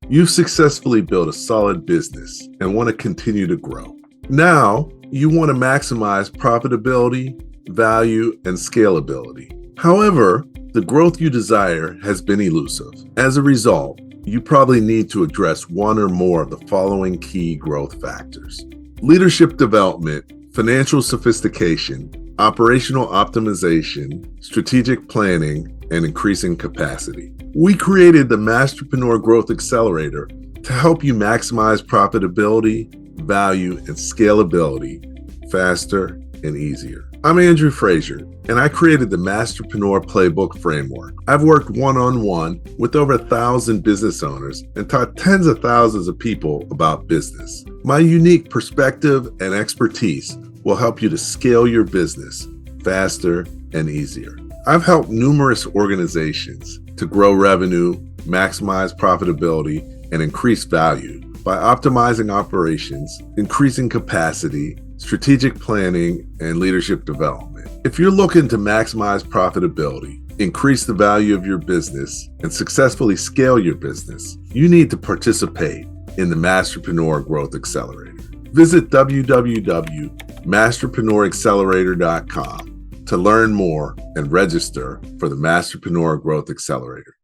You've successfully built a solid business and want to continue to grow. Now, you want to maximize profitability, value, and scalability. However, the growth you desire has been elusive. As a result, you probably need to address one or more of the following key growth factors: leadership development, financial sophistication, operational optimization, strategic planning, and increasing capacity. We created the Masterpreneur Growth Accelerator to help you maximize profitability, value, and scalability faster and easier. I'm Andrew Frazier, and I created the Masterpreneur Playbook Framework. I've worked one-on-one with over 1,000 business owners and taught tens of thousands of people about business. My unique perspective and expertise will help you to scale your business faster and easier. I've helped numerous organizations to grow revenue, maximize profitability, and increase value by optimizing operations, increasing capacity, strategic planning, and leadership development. If you're looking to maximize profitability, increase the value of your business, and successfully scale your business, you need to participate in the Masterpreneur Growth Accelerator. Visit www.masterpreneuraccelerator.com to learn more and register for the Masterpreneur Growth Accelerator.